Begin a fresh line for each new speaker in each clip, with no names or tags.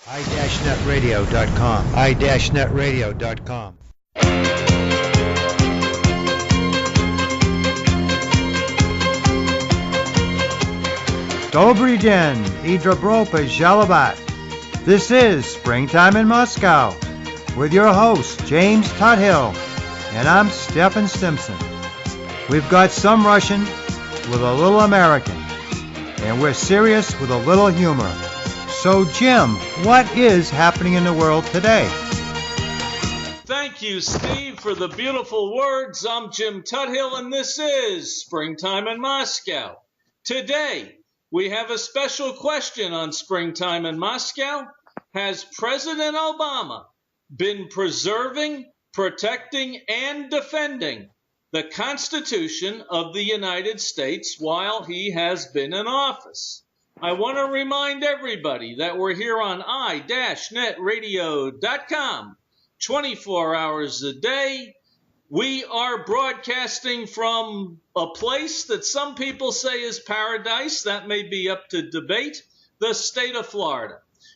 i-netradio.com. i-netradio.com. Dobry den, I Dobropa Jalabat. This is Springtime in Moscow with your host, James Tuthill, and I'm Stephen Simpson. We've got some Russian with a little American, and we're serious with a little humor. So, Jim, what is happening in the world today?
Thank you, Steve, for the beautiful words. I'm Jim Tuthill, and this is Springtime in Moscow. Today, we have a special question on Springtime in Moscow. Has President Obama been preserving, protecting, and defending the Constitution of the United States while he has been in office? I want to remind everybody that we're here on i-netradio.com 24 hours a day. We are broadcasting from a place that some people say is paradise. That may be up to debate, the state of Florida.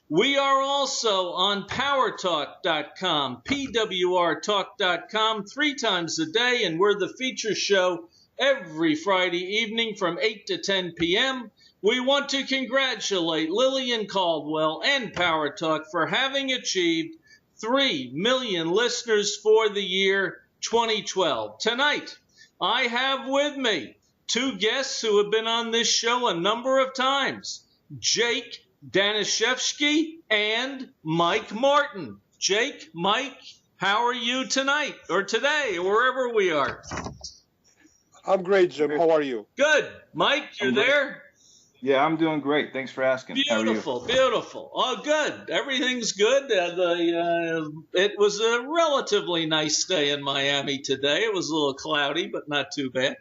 We are also on powertalk.com, pwrtalk.com, 3 times a day, and we're the feature show every Friday evening from 8 to 10 p.m. We want to congratulate Lillian Caldwell and Power Talk for having achieved 3 million listeners for the year 2012. Tonight, I have with me 2 guests who have been on this show a number of times, Jake Danishevsky and Mike Morton. Jake, Mike, how are you tonight or today, or wherever we are?
I'm great, Jim. How are you?
Good. Mike, you're there?
Yeah, I'm doing great. Thanks for asking.
Beautiful, beautiful. Oh, good. Everything's good. It was a relatively nice day in Miami today. It was a little cloudy, but not too bad.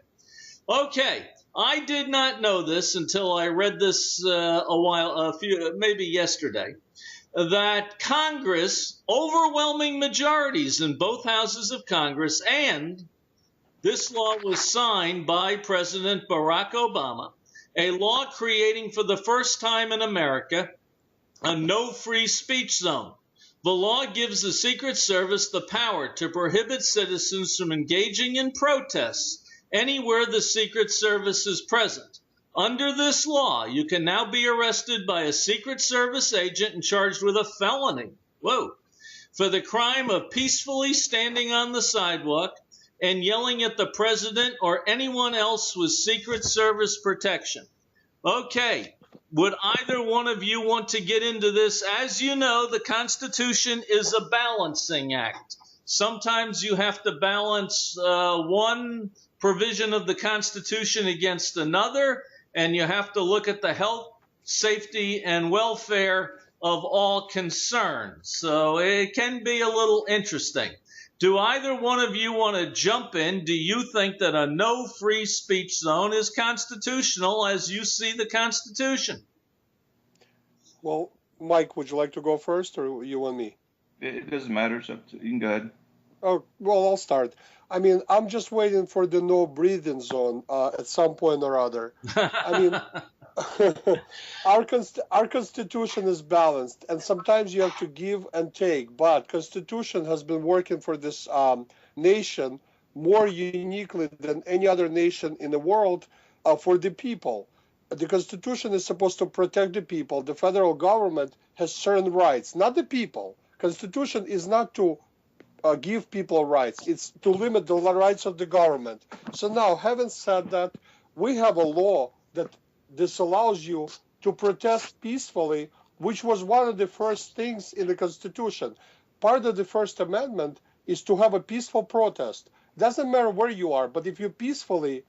Okay, I did not know this until I read this maybe yesterday, that Congress, overwhelming majorities in both houses of Congress, and this law was signed by President Barack Obama, a law creating for the first time in America a no free speech zone. The law gives the Secret Service the power to prohibit citizens from engaging in protests anywhere the Secret Service is present. Under this law, you can now be arrested by a Secret Service agent and charged with a felony, for the crime of peacefully standing on the sidewalk and yelling at the president or anyone else with Secret Service protection. Okay, would either one of you want to get into this? As you know, the Constitution is a balancing act. Sometimes you have to balance one provision of the Constitution against another, and you have to look at the health, safety, and welfare of all concerned. So it can be a little interesting. Do either one of you want to jump in? Do you think that a no free speech zone is constitutional as you see the Constitution?
Well, Mike, would you like to go first, or you and me?
It doesn't matter. It's up to, you can go ahead.
Oh, well, I'll start. I mean, I'm just waiting for the no breathing zone at some point or other. I mean, our Constitution is balanced, and sometimes you have to give and take, but Constitution has been working for this nation more uniquely than any other nation in the world for the people. The Constitution is supposed to protect the people. The federal government has certain rights, not the people. Constitution is not to give people rights. It's to limit the rights of the government. So now, having said that, we have a law that disallows you to protest peacefully, which was one of the first things in the Constitution. Part of the First Amendment is to have a peaceful protest. Doesn't matter where you are, but if you peacefully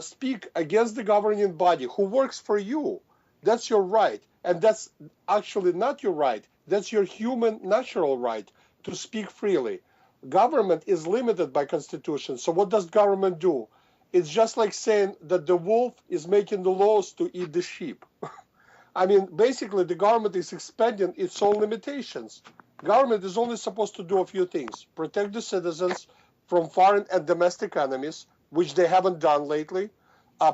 speak against the governing body who works for you, that's your right. And that's actually not your right. That's your human natural right to speak freely. Government is limited by Constitution. So what does government do? It's just like saying that the wolf is making the laws to eat the sheep. I mean, basically, the government is expanding its own limitations. Government is only supposed to do a few things: protect the citizens from foreign and domestic enemies, which they haven't done lately,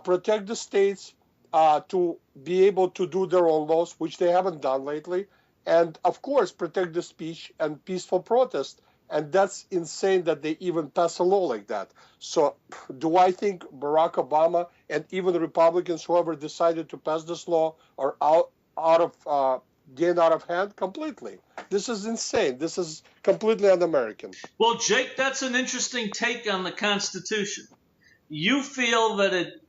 protect the states to be able to do their own laws, which they haven't done lately, and of course protect the speech and peaceful protest. And that's insane that they even pass a law like that. So do I think Barack Obama and even the Republicans, whoever decided to pass this law, are getting out of hand? Completely. This is insane. This is completely un-American.
Well, Jake, that's an interesting take on the Constitution. You feel that it,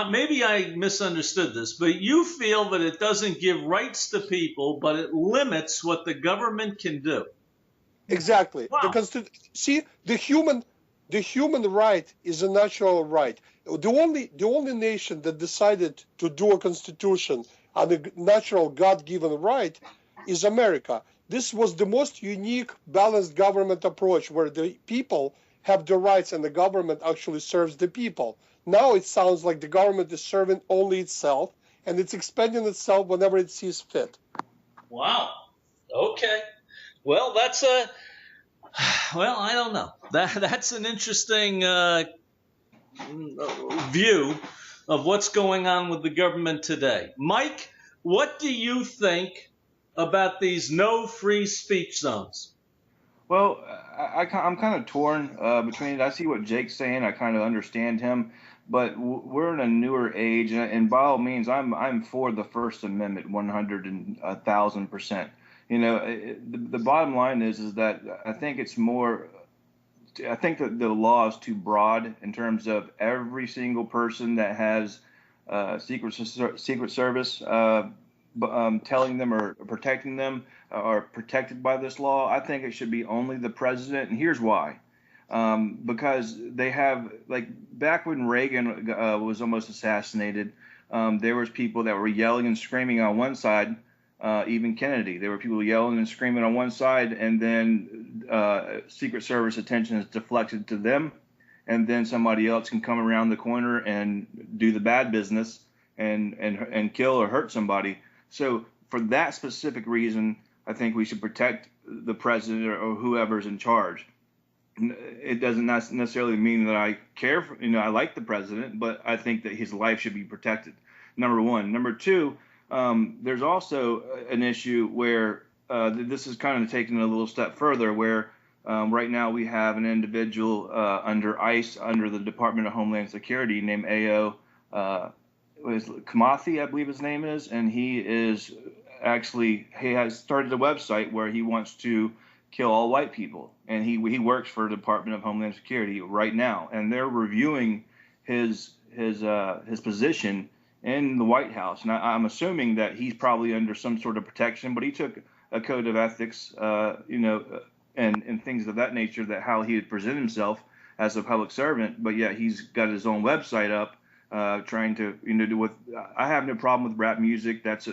maybe I misunderstood this, but you feel that it doesn't give rights to people, but it limits what the government can do.
Exactly.
Wow.
See, the human right is a natural right. The only nation that decided to do a constitution on a natural God-given right is America. This was the most unique, balanced government approach where the people have the rights and the government actually serves the people. Now it sounds like the government is serving only itself and it's expanding itself whenever it sees fit.
Wow. Okay. Well, I don't know. That's an interesting view of what's going on with the government today. Mike, what do you think about these no free speech zones?
Well, I'm kind of torn between it. I see what Jake's saying. I kind of understand him, but we're in a newer age, and by all means, I'm for the First Amendment 1,000%. You know, the bottom line is that I think it's more. I think that the law is too broad in terms of every single person that has Secret Service telling them or protecting them are protected by this law. I think it should be only the president, and here's why. Because they have, like, back when Reagan was almost assassinated, there was people that were yelling and screaming on one side. Even Kennedy, there were people yelling and screaming on one side, and then Secret Service attention is deflected to them, and then somebody else can come around the corner and do the bad business and kill or hurt somebody. So for that specific reason, I think we should protect the president or whoever's in charge. It doesn't necessarily mean that I care for, I like the president, but I think that his life should be protected. Number one. Number two, there's also an issue where this is kind of taken a little step further, where right now we have an individual under ICE, under the Department of Homeland Security, named A.O. Kamathi, I believe his name is, and he has started a website where he wants to kill all white people, and he works for the Department of Homeland Security right now, and they're reviewing his position in the White House, and I'm assuming that he's probably under some sort of protection, but he took a code of ethics, and things of that nature, that how he would present himself as a public servant, but yet he's got his own website up, trying to, do with. I have no problem with rap music. That's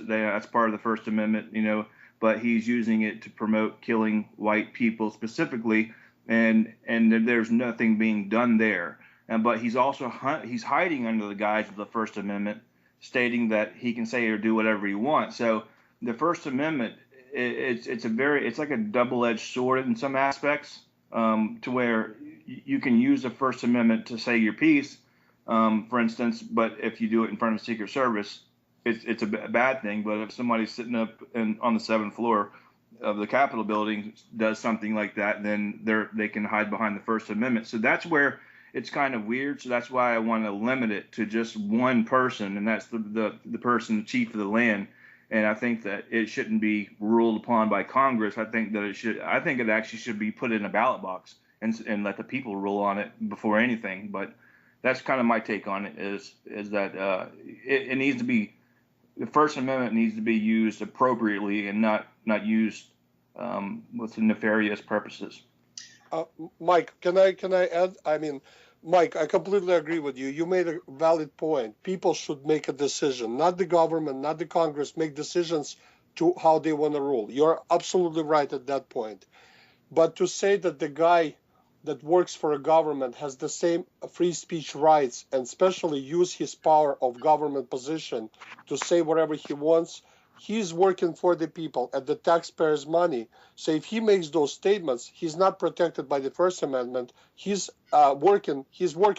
part of the First Amendment, but he's using it to promote killing white people specifically, and there's nothing being done there. But he's also he's hiding under the guise of the First Amendment, stating that he can say or do whatever he wants. So the First Amendment, it's like a double-edged sword in some aspects, to where you can use the First Amendment to say your piece, for instance, but if you do it in front of Secret Service, it's a bad thing. But if somebody's sitting up on the 7th floor of the Capitol building does something like that, then they can hide behind the First Amendment. So that's where it's kind of weird. So that's why I want to limit it to just one person, and that's the person, the chief of the land. And I think that it shouldn't be ruled upon by Congress. I think that it actually should be put in a ballot box and let the people rule on it before anything. But that's kind of my take on it, is that it needs to be, the First Amendment needs to be used appropriately and not used with nefarious purposes.
Mike, can I add? I mean, Mike, I completely agree with you. You made a valid point. People should make a decision, not the government, not the Congress, make decisions to how they want to rule. You're absolutely right at that point. But to say that the guy that works for a government has the same free speech rights, and especially use his power of government position to say whatever he wants, he's working for the people at the taxpayers' money. So if he makes those statements, he's not protected by the First Amendment. He's working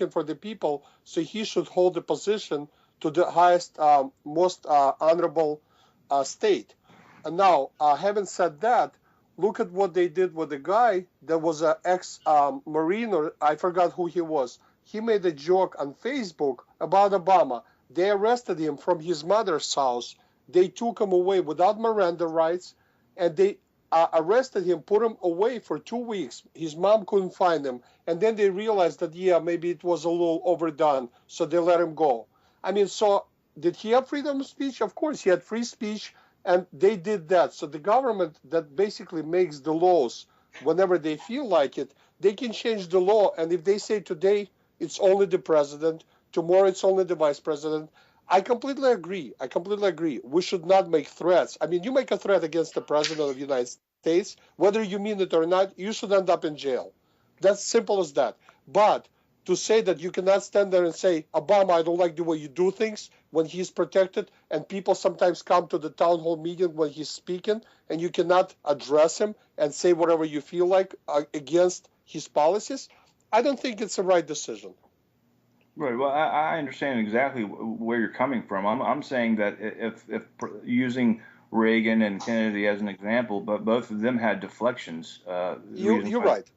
for the people, so he should hold a position to the highest, most honorable state. Now, having said that, look at what they did with the guy that was an ex-Marine, or I forgot who he was. He made a joke on Facebook about Obama. They arrested him from his mother's house. They took him away without Miranda rights, and they arrested him, put him away for 2 weeks. His mom couldn't find him. And then they realized that, yeah, maybe it was a little overdone, so they let him go. I mean, so did he have freedom of speech? Of course, he had free speech, and they did that. So the government that basically makes the laws whenever they feel like it, they can change the law. And if they say today it's only the president, tomorrow it's only the vice president, I completely agree. I completely agree. We should not make threats. I mean, you make a threat against the president of the United States, whether you mean it or not, you should end up in jail. That's simple as that. But to say that you cannot stand there and say, Obama, I don't like the way you do things when he's protected, and people sometimes come to the town hall meeting when he's speaking, and you cannot address him and say whatever you feel like against his policies, I don't think it's the right decision.
Right. Well, I understand exactly where you're coming from. I'm saying that if using Reagan and Kennedy as an example, but both of them had deflections.
You're right.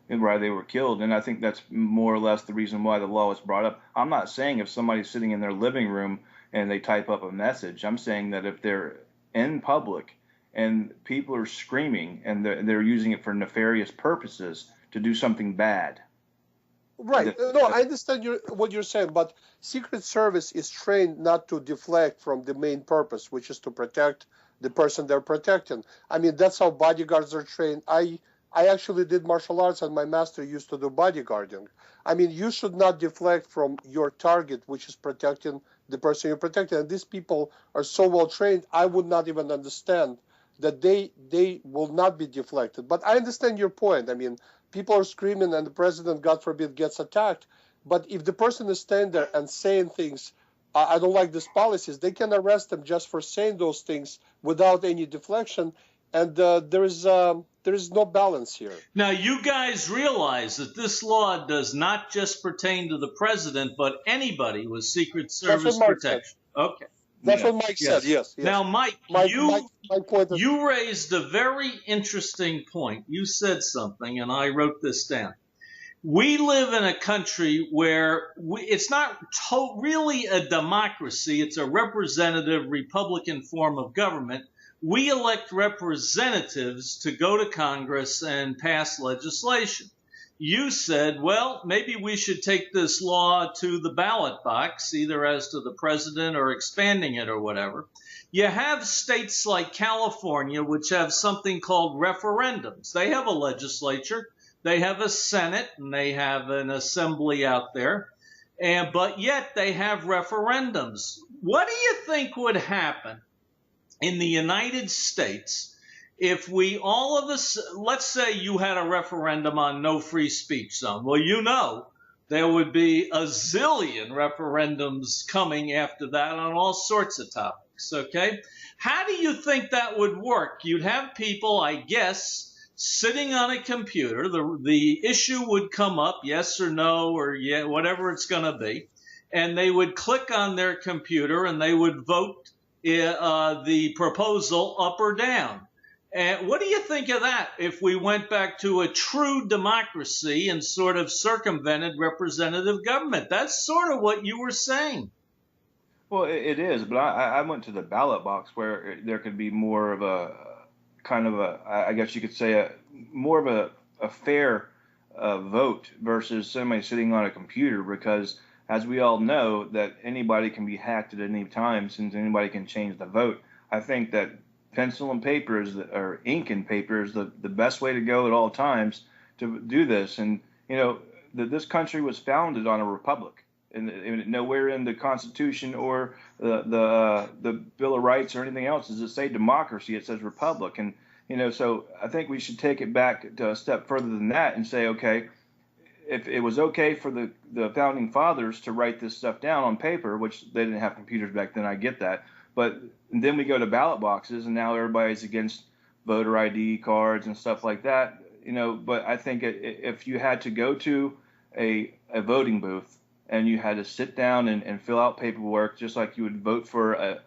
Why they were killed, and I think that's more or less the reason why the law was brought up. I'm not saying if somebody's sitting in their living room and they type up a message. I'm saying that if they're in public and people are screaming and they're using it for nefarious purposes to do something bad.
Right. No, I understand what you're saying, but Secret Service is trained not to deflect from the main purpose, which is to protect the person they're protecting. I mean, that's how bodyguards are trained. I actually did martial arts, and my master used to do bodyguarding. I mean, you should not deflect from your target, which is protecting the person you're protecting. And these people are so well trained, I would not even understand that they will not be deflected. But I understand your point. I mean, people are screaming and the president, God forbid, gets attacked. But if the person is standing there and saying things, I don't like these policies, they can arrest them just for saying those things without any deflection. And there is no balance here.
Now, you guys realize that this law does not just pertain to the president, but anybody with Secret Service protection. Okay.
That's what Mike said, yes.
Now, Mike, you raised a very interesting point. You said something, and I wrote this down. We live in a country where it's not really a democracy. It's a representative Republican form of government. We elect representatives to go to Congress and pass legislation. You said, well, maybe we should take this law to the ballot box, either as to the president or expanding it or whatever. You have states like California, which have something called referendums. They have a legislature, they have a Senate, and they have an assembly out there, but yet they have referendums. What do you think would happen in the United States if we all of us, let's say you had a referendum on no free speech zone? Well, you know, there would be a zillion referendums coming after that on all sorts of topics, okay? How do you think that would work? You'd have people, I guess, sitting on a computer. The issue would come up, yes or no, or yeah, whatever it's going to be, and they would click on their computer and they would vote the proposal up or down. And what do you think of that if we went back to a true democracy and sort of circumvented representative government? That's sort of what you were saying.
Well, it is, but I went to the ballot box where there could be more of a kind of a, I guess you could say, more of a fair vote versus somebody sitting on a computer, because as we all know that anybody can be hacked at any time since anybody can change the vote. I think that pencil and paper or ink and paper is the best way to go at all times to do this. And, you know, this country was founded on a republic. And nowhere in the Constitution or the Bill of Rights or anything else does it say democracy. It says republic. And, you know, so I think we should take it back to a step further than that and say, okay, if it was okay for the founding fathers to write this stuff down on paper, which they didn't have computers back then, I get that. But then we go to ballot boxes, and now everybody's against voter ID cards and stuff like that. You know, but I think if you had to go to a voting booth and you had to sit down and fill out paperwork just like you would vote for a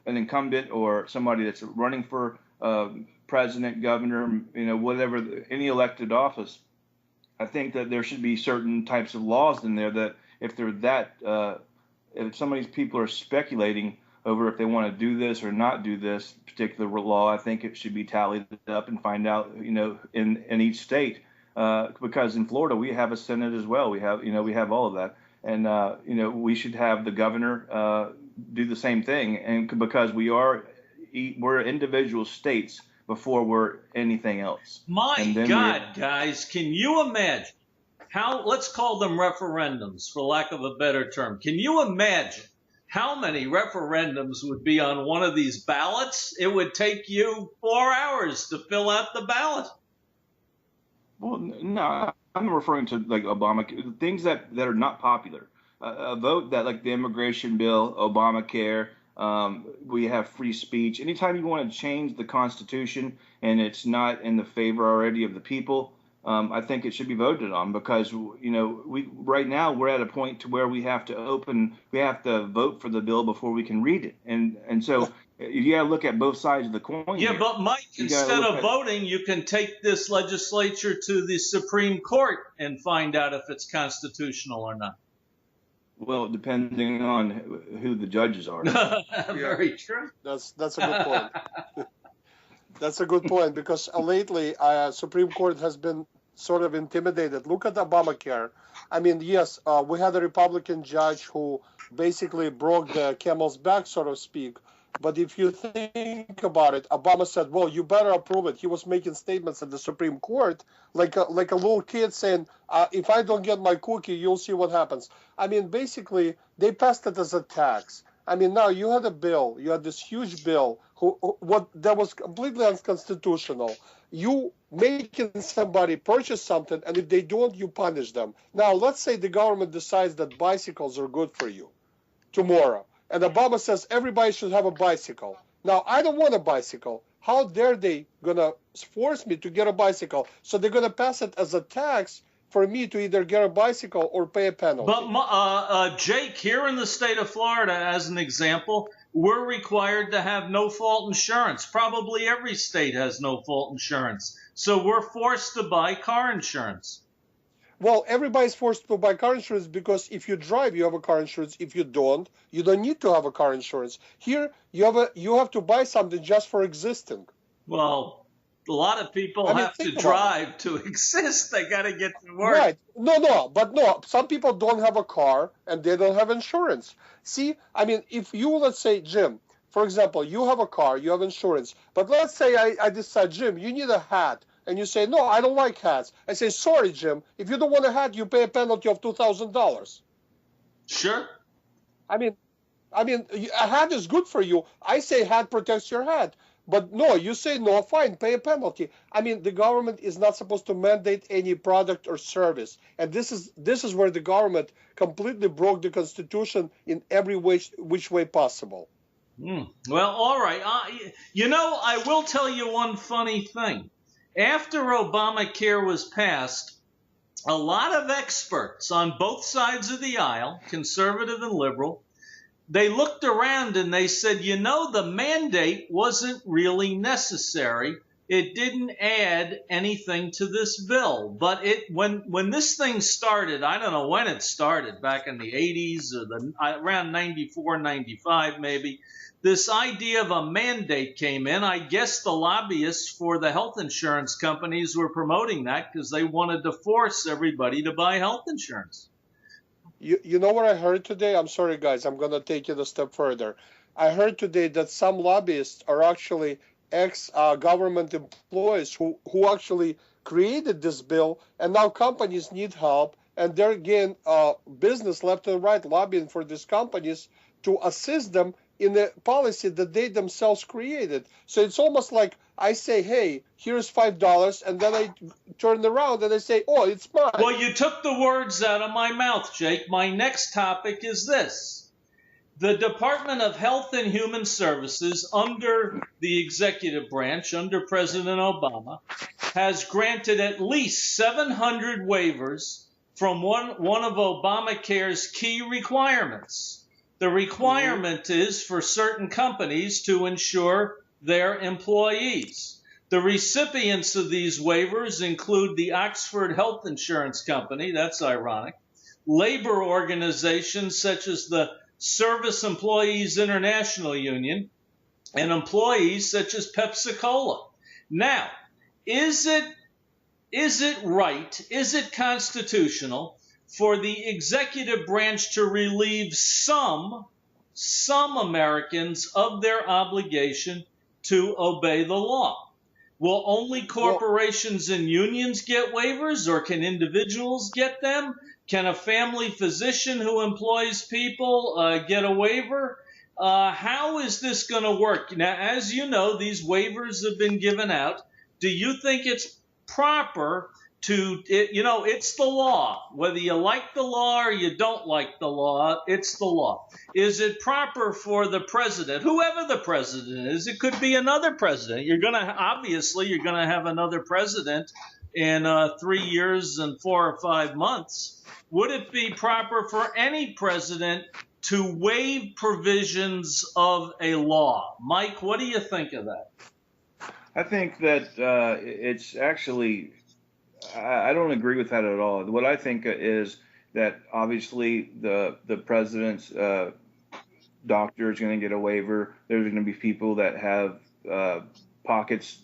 an incumbent or somebody that's running for president, governor, whatever, any elected office, I think that there should be certain types of laws in there that if they're if some of these people are speculating over if they want to do this or not do this particular law, I think it should be tallied up and find out, in each state, because in Florida we have a Senate as well. We have all of that, and we should have the governor do the same thing, and because we're individual states before we're anything else.
My God, guys, can you imagine let's call them referendums for lack of a better term. Can you imagine how many referendums would be on one of these ballots? It would take you 4 hours to fill out the ballot.
Well, no, I'm referring to like Obamacare, things that are not popular. A vote that, like the immigration bill, Obamacare, we have free speech. Anytime you want to change the Constitution and it's not in the favor already of the people, I think it should be voted on, because right now we're at a point to where we have to vote for the bill before we can read it, and so you got to look at both sides of the coin.
Yeah,
here.
but Mike, instead of voting, you can take this legislature to the Supreme Court and find out if it's constitutional or not.
Well, depending on who the judges are.
Very true.
That's a good point. That's a good point, because lately Supreme Court has been sort of intimidated. Look at Obamacare. I mean, yes, we had a Republican judge who basically broke the camel's back, so to speak. But if you think about it, Obama said, well, you better approve it. He was making statements at the Supreme Court like a little kid saying, if I don't get my cookie, you'll see what happens. I mean, basically, they passed it as a tax. I mean, now you had this huge bill that was completely unconstitutional. You making somebody purchase something, and if they don't, you punish them. Now, let's say the government decides that bicycles are good for you tomorrow, and Obama says everybody should have a bicycle. Now, I don't want a bicycle. How dare they gonna force me to get a bicycle? So they're gonna pass it as a tax for me to either get a bicycle or pay a penalty.
But Jake, here in the state of Florida, as an example, we're required to have no-fault insurance. Probably every state has no-fault insurance. So we're forced to buy car insurance.
Well, everybody's forced to buy car insurance because if you drive, you have a car insurance. If you don't need to have a car insurance. Here, you have to buy something just for existing.
Well, a lot of people have to drive to exist. They got to get to work.
Right. No. Some people don't have a car and they don't have insurance. See, I mean, if you, let's say, Jim, for example, you have a car, you have insurance, but let's say I decide, Jim, you need a hat. And you say, no, I don't like hats. I say, sorry, Jim, if you don't want a hat, you pay a penalty of $2,000.
Sure.
I mean, a hat is good for you. I say hat protects your hat. But no, you say no, fine, pay a penalty. I mean, the government is not supposed to mandate any product or service. And this is where the government completely broke the Constitution in every which way possible.
Well, all right. I will tell you one funny thing. After Obamacare was passed, a lot of experts on both sides of the aisle, conservative and liberal, they looked around and they said, the mandate wasn't really necessary. It didn't add anything to this bill. But when this thing started, I don't know when it started, back in the 80s or around 94, 95 maybe, this idea of a mandate came in. I guess the lobbyists for the health insurance companies were promoting that because they wanted to force everybody to buy health insurance.
You know what I heard today? I'm sorry, guys. I'm going to take it a step further. I heard today that some lobbyists are actually ex-government employees who actually created this bill, and now companies need help, and they're getting business left and right lobbying for these companies to assist them in the policy that they themselves created. So it's almost like I say, hey, here's $5, and then I turn around and I say, oh, it's mine.
Well, you took the words out of my mouth, Jake. My next topic is this. The Department of Health and Human Services, under the executive branch, under President Obama, has granted at least 700 waivers from one of Obamacare's key requirements. The requirement is for certain companies to insure their employees. The recipients of these waivers include the Oxford Health Insurance Company, that's ironic, labor organizations such as the Service Employees International Union, and employees such as Pepsi-Cola. Now, is it right, is it constitutional for the executive branch to relieve some Americans of their obligation to obey the law? Will only corporations and unions get waivers, or can individuals get them? Can a family physician who employs people get a waiver? How is this going to work? Now, as you know, these waivers have been given out. Do you think it's proper to, it's the law. Whether you like the law or you don't like the law, it's the law. Is it proper for the president, whoever the president is, it could be another president. Obviously, you're going to have another president in 3 years and 4 or 5 months. Would it be proper for any president to waive provisions of a law? Mike, what do you think of that?
I think that it's actually, I don't agree with that at all. What I think is that obviously the president's doctor is going to get a waiver. There's going to be people that have pockets,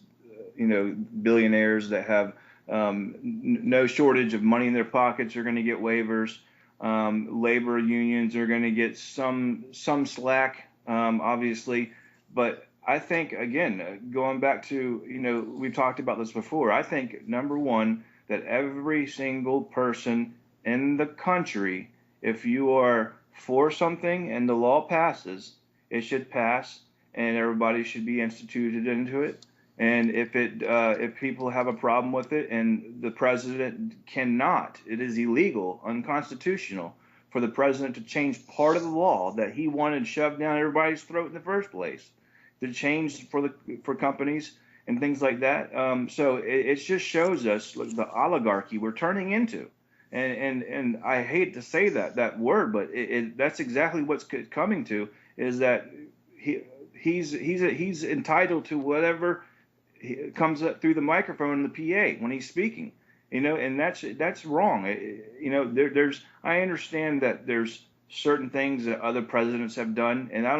billionaires that have no shortage of money in their pockets are going to get waivers. Labor unions are going to get some slack, obviously, but I think, again, going back to, we've talked about this before. I think, number one, that every single person in the country, if you are for something and the law passes, it should pass and everybody should be instituted into it. And if people have a problem with it and the president cannot, it is illegal, unconstitutional for the president to change part of the law that he wanted shoved down everybody's throat in the first place, to change for companies and things like that. So it just shows us the oligarchy we're turning into. And I hate to say that word, but that's exactly what's coming to, is that he's entitled to whatever comes up through the microphone in the PA when he's speaking, and that's wrong. I understand that there's certain things that other presidents have done, and I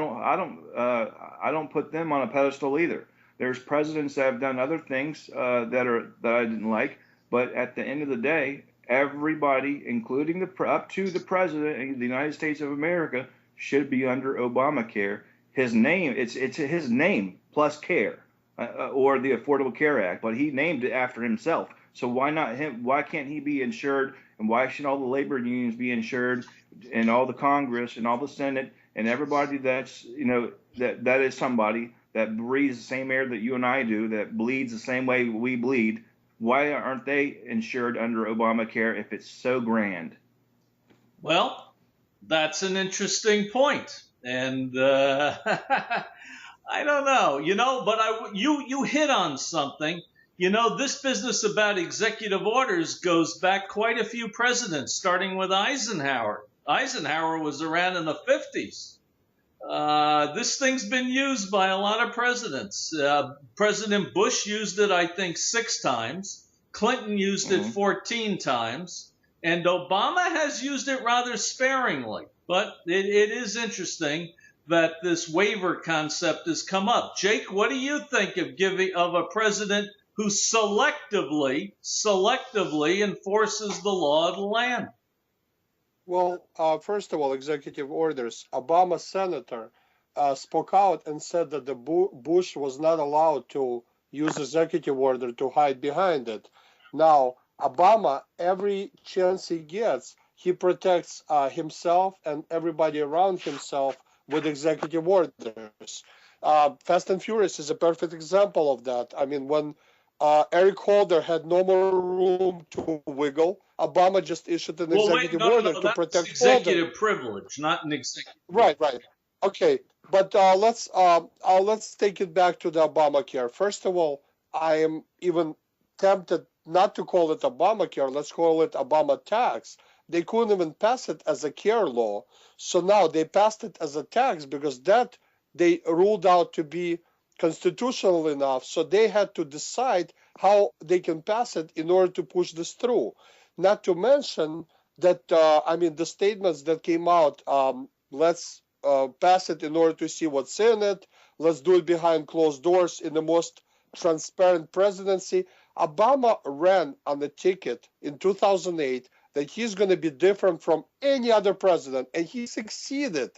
don't put them on a pedestal either. There's presidents that have done other things that I didn't like, but at the end of the day, everybody, including up to the president of the United States of America, should be under Obamacare. His name, it's his name plus care, or the Affordable Care Act, but he named it after himself. So why not him? Why can't he be insured? And why should all the labor unions be insured, and all the Congress and all the Senate and everybody that's that is somebody that breathes the same air that you and I do, that bleeds the same way we bleed? Why aren't they insured under Obamacare if it's so grand?
Well, that's an interesting point, and I don't know, but you hit on something. This business about executive orders goes back quite a few presidents, starting with Eisenhower. Eisenhower was around in the 50s. This thing's been used by a lot of presidents. President Bush used it, I think, 6 times. Clinton used it 14 times. And Obama has used it rather sparingly. But it is interesting that this waiver concept has come up. Jake, what do you think of a president who selectively enforces the law of the land?
Well, first of all, executive orders. Obama senator spoke out and said that the Bush was not allowed to use executive order to hide behind it. Now, Obama, every chance he gets, he protects himself and everybody around himself with executive orders. Fast and Furious is a perfect example of that. I mean, when Eric Holder had no more room to wiggle, Obama just issued an executive order to protect
executive
Holder.
privilege, not an executive.
Right. Okay, but let's take it back to the Obamacare. First of all, I am even tempted not to call it Obamacare. Let's call it Obama tax. they couldn't even pass it as a care law. So now they passed it as a tax because that they ruled out to be constitutional enough. So they had to decide how they can pass it in order to push this through. Not to mention that, the statements that came out, let's pass it in order to see what's in it. Let's do it behind closed doors in the most transparent presidency. Obama ran on the ticket in 2008 that he's going to be different from any other president, and he succeeded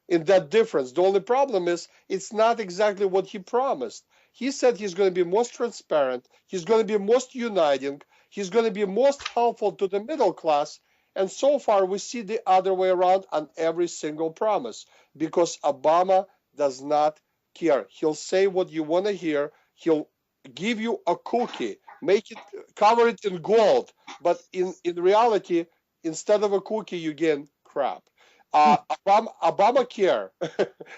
in that difference. The only problem is it's not exactly what he promised. He said he's going to be most transparent, he's going to be most uniting, he's going to be most helpful to the middle class, and so far we see the other way around on every single promise because Obama does not care. He'll say what you want to hear. He'll give you a cookie, make it, cover it in gold, but in reality, instead of a cookie, you get crap. Obamacare,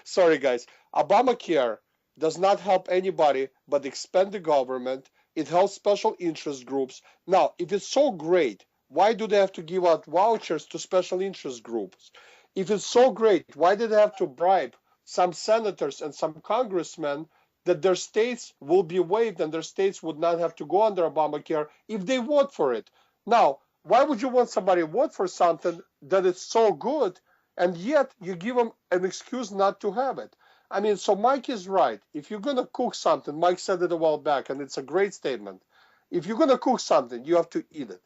sorry guys, Obamacare does not help anybody but expand the government. It helps special interest groups. Now, if it's so great, why do they have to give out vouchers to special interest groups? If it's so great, why did they have to bribe some senators and some congressmen that their states will be waived and their states would not have to go under Obamacare if they vote for it? Now, why would you want somebody to vote for something that is so good and yet you give them an excuse not to have it? So Mike is right. If you're going to cook something, Mike said it a while back, and it's a great statement. If you're going to cook something, you have to eat it.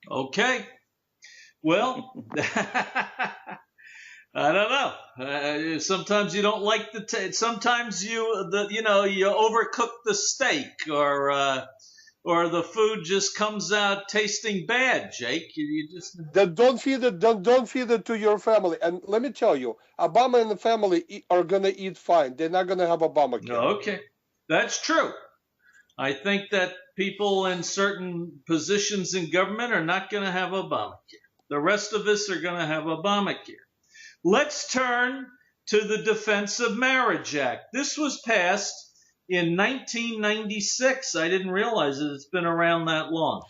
Okay. Well, I don't know. Sometimes you don't like sometimes you overcook the steak, or the food just comes out tasting bad. Jake, you just
then don't feed it. Don't feed it to your family. And let me tell you, Obama and the family are gonna eat fine. They're not gonna have Obamacare.
Okay, that's true. I think that people in certain positions in government are not going to have Obamacare. The rest of us are going to have Obamacare. Let's turn to the Defense of Marriage Act. This was passed in 1996. I didn't realize it. It's been around that long.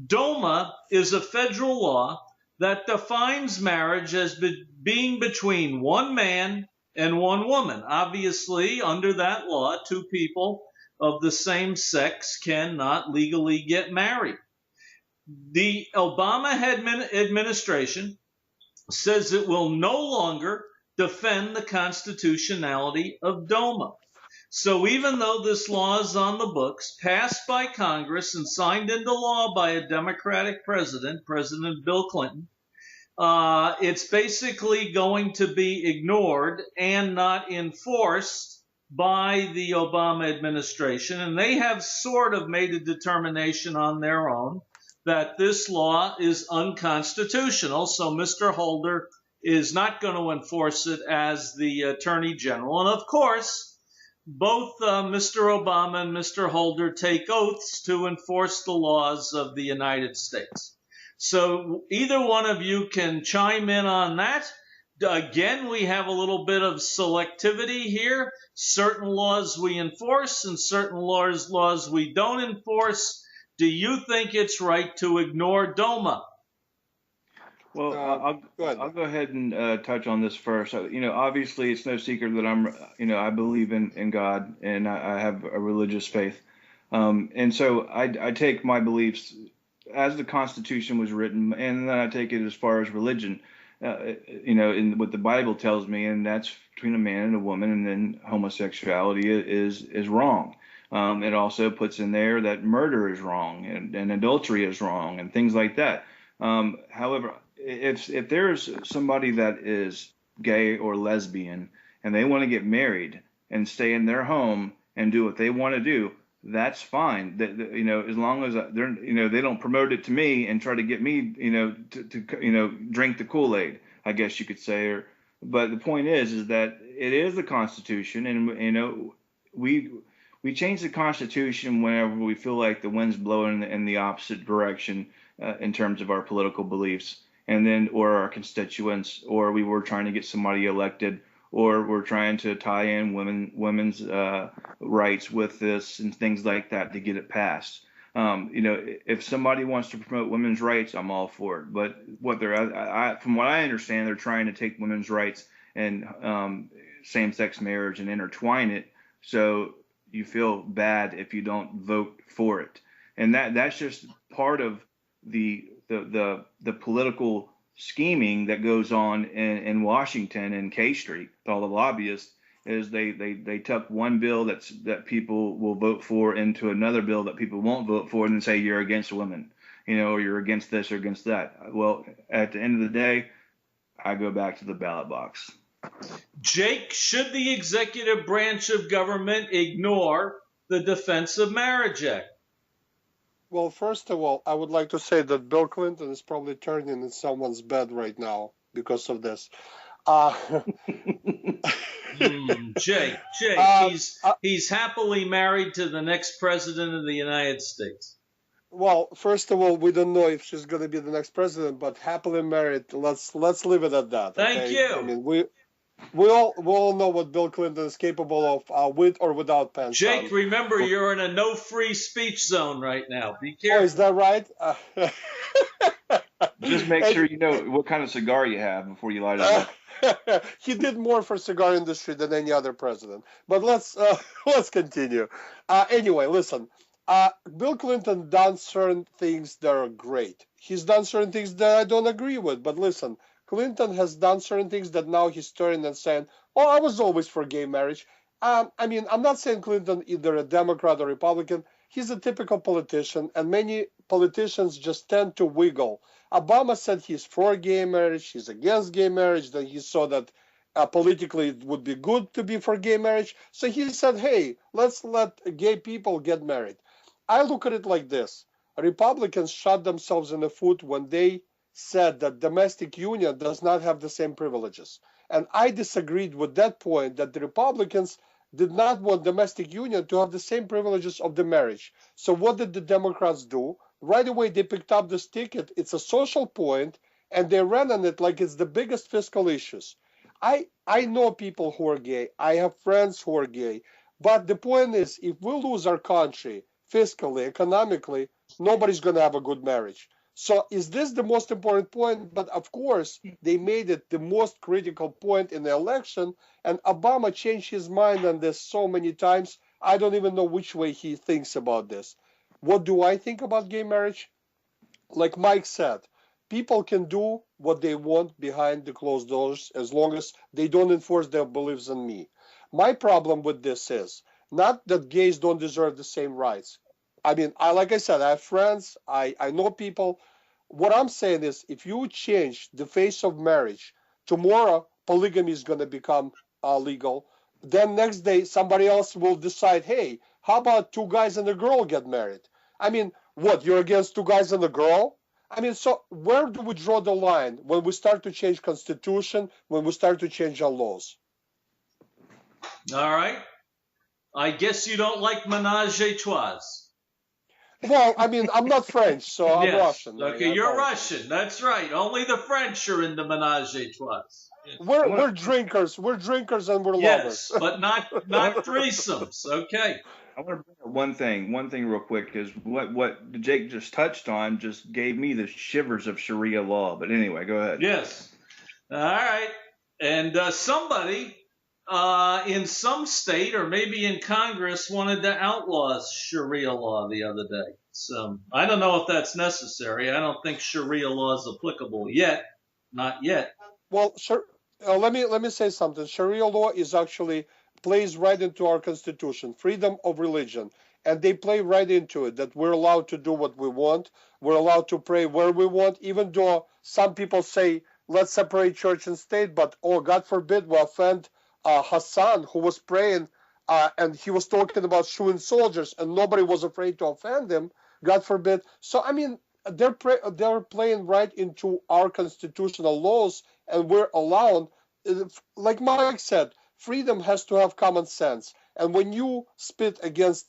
DOMA is a federal law that defines marriage as being between one man and one woman. Obviously, under that law, two people of the same sex cannot legally get married. The Obama administration says it will no longer defend the constitutionality of DOMA. So even though this law is on the books, passed by Congress and signed into law by a Democratic president, President Bill Clinton, it's basically going to be ignored and not enforced by the Obama administration. And they have sort of made a determination on their own that this law is unconstitutional. So Mr. Holder is not going to enforce it as the Attorney General. And of course, both Mr. Obama and Mr. Holder take oaths to enforce the laws of the United States. So either one of you can chime in on that. Again, we have a little bit of selectivity here. Certain laws we enforce and certain laws we don't enforce. Do you think it's right to ignore DOMA?
Well, I'll go ahead and touch on this first. Obviously, it's no secret that I believe in God and I have a religious faith. And so I take my beliefs as the Constitution was written, and then I take it as far as religion. In what the Bible tells me, and that's between a man and a woman, and then homosexuality is wrong. It also puts in there that murder is wrong and adultery is wrong and things like that. However, if there's somebody that is gay or lesbian and they want to get married and stay in their home and do what they want to do, that's fine. As long as they don't promote it to me and try to get me, to drink the Kool-Aid, I guess you could say. But the point is that it is the Constitution, and we change the Constitution whenever we feel like the wind's blowing in the opposite direction in terms of our political beliefs, or our constituents, or we were trying to get somebody elected, or we're trying to tie in women's rights with this and things like that to get it passed. If somebody wants to promote women's rights, I'm all for it. But from what I understand, they're trying to take women's rights and same-sex marriage and intertwine it, so you feel bad if you don't vote for it. And that's just part of the political scheming that goes on in Washington and K Street with all the lobbyists. Is they tuck one bill that people will vote for into another bill that people won't vote for, and then say you're against women, or you're against this or against that. Well, at the end of the day, I go back to the ballot box.
Jake, should the executive branch of government ignore the Defense of Marriage Act?
Well, first of all, I would like to say that Bill Clinton is probably turning in someone's bed right now because of this.
Jake, he's happily married to the next president of the United States.
Well, first of all, we don't know if she's going to be the next president, but happily married. Let's leave it at that.
Thank you.
I mean, we all know what Bill Clinton is capable of, with or without pants.
Jake, remember you're in a no free speech zone right now. Be careful.
Oh, is that right?
Just make sure you know what kind of cigar you have before you light it up.
He did more for cigar industry than any other president. But let's continue. Anyway, listen. Bill Clinton done certain things that are great. He's done certain things that I don't agree with. But listen, Clinton has done certain things that now he's turning and saying, "Oh, I was always for gay marriage." I mean, I'm not saying Clinton either a Democrat or Republican. He's a typical politician, and many politicians just tend to wiggle. Obama said he's for gay marriage, he's against gay marriage, then he saw that politically it would be good to be for gay marriage. So he said, hey, let's let gay people get married. I look at it like this. Republicans shot themselves in the foot when they said that domestic union does not have the same privileges. And I disagreed with that point, that the Republicans did not want domestic union to have the same privileges of the marriage. So what did the Democrats do? Right away, they picked up this ticket. It's a social point, and they ran on it like it's the biggest fiscal issues. I know people who are gay. I have friends who are gay. But the point is, if we lose our country fiscally, economically, nobody's going to have a good marriage. So is this the most important point? But of course, they made it the most critical point in the election, and Obama changed his mind on this so many times. I don't even know which way he thinks about this. What do I think about gay marriage? Like Mike said, people can do what they want behind the closed doors as long as they don't enforce their beliefs on me. My problem with this is not that gays don't deserve the same rights. I mean, like I said, I have friends, I know people. What I'm saying is, if you change the face of marriage, tomorrow polygamy is going to become legal. Then next day, somebody else will decide, hey, how about two guys and a girl get married? I mean, what, you're against two guys and a girl? I mean, so where do we draw the line when we start to change constitution, when we start to change our laws?
All right. I guess you don't like ménage à trois.
Well, I mean, I'm not French, so I'm Russian.
Okay, you're Russian. That's right. Only the French are into ménage à trois.
We're drinkers. We're drinkers and we're lovers.
Yes, but not threesomes. Okay.
I want to bring up one thing real quick, because what Jake just touched on just gave me the shivers of Sharia law. But anyway, go ahead.
Yes. All right. And somebody in some state or maybe in Congress wanted to outlaw Sharia law the other day. So I don't know if that's necessary. I don't think Sharia law is applicable yet. Not yet.
Well, sure. Let me say something. Sharia law is actually plays right into our constitution, freedom of religion, and they play right into it, that we're allowed to do what we want, we're allowed to pray where we want, even though some people say let's separate church and state, but oh, God forbid we offend Hassan, who was praying and he was talking about shooting soldiers and nobody was afraid to offend him, God forbid. So I mean, they're playing right into our constitutional laws, and we're allowed, like Mike said, freedom has to have common sense. And when you spit against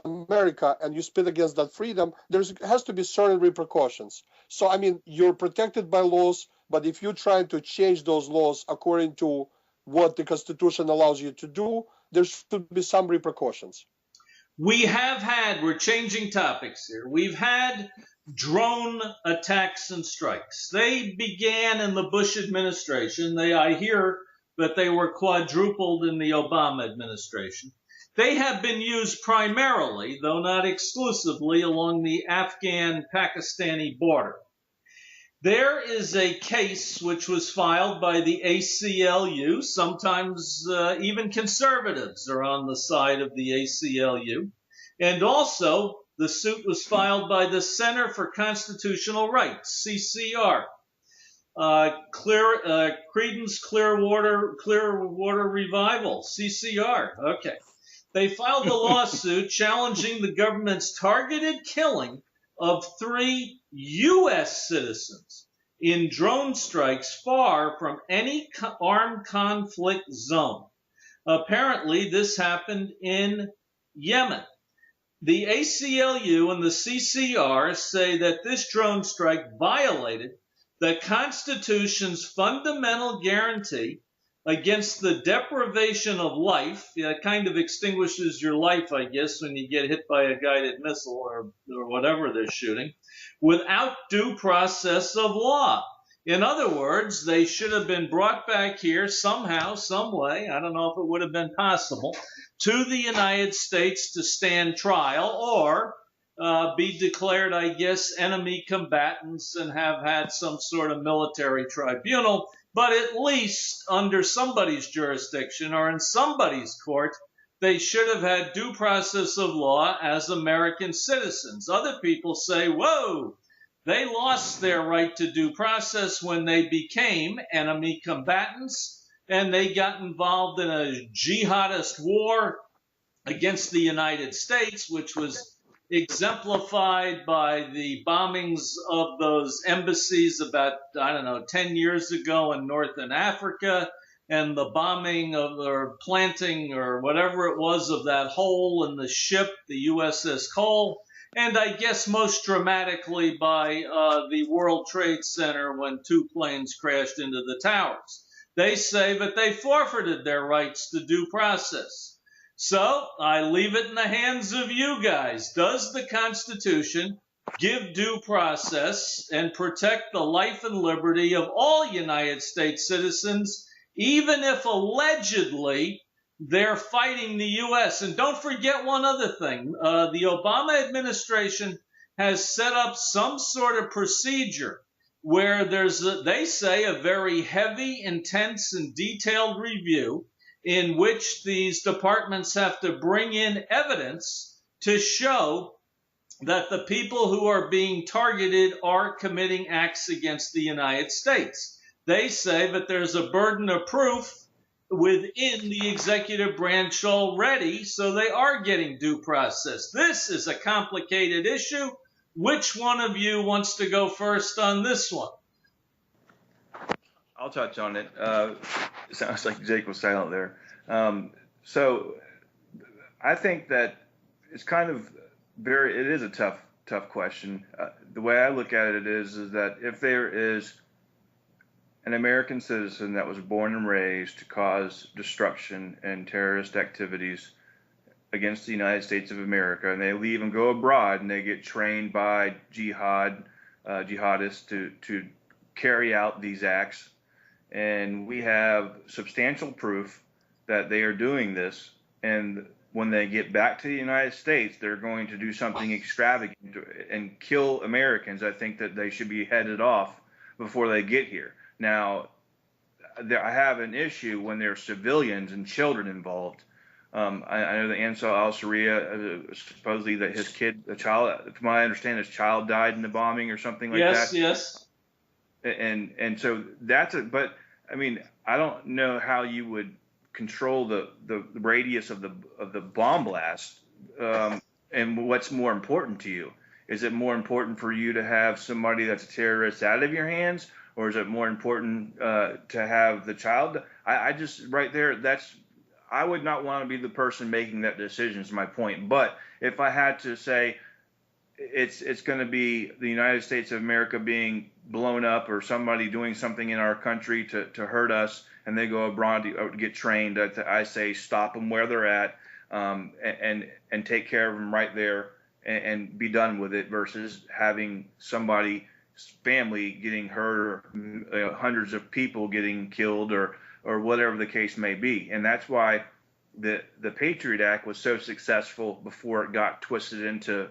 America and you spit against that freedom, there has to be certain repercussions. So, I mean, you're protected by laws, but if you're trying to change those laws according to what the Constitution allows you to do, there should be some repercussions.
we're changing topics here. We've had drone attacks and strikes. They began in the Bush administration. I hear that they were quadrupled in the Obama administration. They have been used primarily, though not exclusively, along the Afghan-Pakistani border. There is a case which was filed by the ACLU. Sometimes even conservatives are on the side of the ACLU. And also, the suit was filed by the Center for Constitutional Rights, CCR. Creedence Clearwater Revival, CCR. Okay. They filed a lawsuit challenging the government's targeted killing of 3 U.S. citizens in drone strikes far from any armed conflict zone. Apparently, this happened in Yemen. The ACLU and the CCR say that this drone strike violated the Constitution's fundamental guarantee against the deprivation of life. It kind of extinguishes your life, I guess, when you get hit by a guided missile or whatever they're shooting, without due process of law. In other words, they should have been brought back here somehow, some way, I don't know if it would have been possible, to the United States to stand trial or be declared, I guess, enemy combatants and have had some sort of military tribunal. But at least under somebody's jurisdiction or in somebody's court, they should have had due process of law as American citizens. Other people say, whoa, they lost their right to due process when they became enemy combatants and they got involved in a jihadist war against the United States, which was exemplified by the bombings of those embassies about, 10 years ago in Northern Africa, and the bombing of or planting or whatever it was of that hole in the ship, the USS Cole, and I guess most dramatically by the World Trade Center when 2 planes crashed into the towers. They say that they forfeited their rights to due process. So I leave it in the hands of you guys. Does the Constitution give due process and protect the life and liberty of all United States citizens, even if allegedly they're fighting the U.S.? And don't forget one other thing. The Obama administration has set up some sort of procedure where they say, a very heavy, intense, and detailed review in which these departments have to bring in evidence to show that the people who are being targeted are committing acts against the United States. They say that there's a burden of proof within the executive branch already, so they are getting due process. This is a complicated issue. Which one of you wants to go first on this one?
I'll touch on it. It sounds like Jake was silent there. So I think that it's kind of it is a tough question. The way I look at it is that if there is an American citizen that was born and raised to cause destruction and terrorist activities against the United States of America, and they leave and go abroad and they get trained by jihadists to carry out these acts, and we have substantial proof that they are doing this, and when they get back to the United States, they're going to do something extravagant and kill Americans. I think that they should be headed off before they get here. Now, I have an issue when there are civilians and children involved. I know that Ansel al-Sharia, supposedly that his kid, from what I understand, his child died in the bombing or something like that.
Yes.
And so but I mean, I don't know how you would control the radius of the bomb blast, and what's more important to you. Is it more important for you to have somebody that's a terrorist out of your hands, or is it more important to have the child? I just right there, I would not want to be the person making that decision, is my point. But if I had to say it's going to be the United States of America being blown up, or somebody doing something in our country to hurt us, and they go abroad to get trained, I say stop them where they're at. and take care of them right there and be done with it, versus having somebody's family getting hurt, or hundreds of people getting killed, or whatever the case may be. And that's why the Patriot Act was so successful before it got twisted into,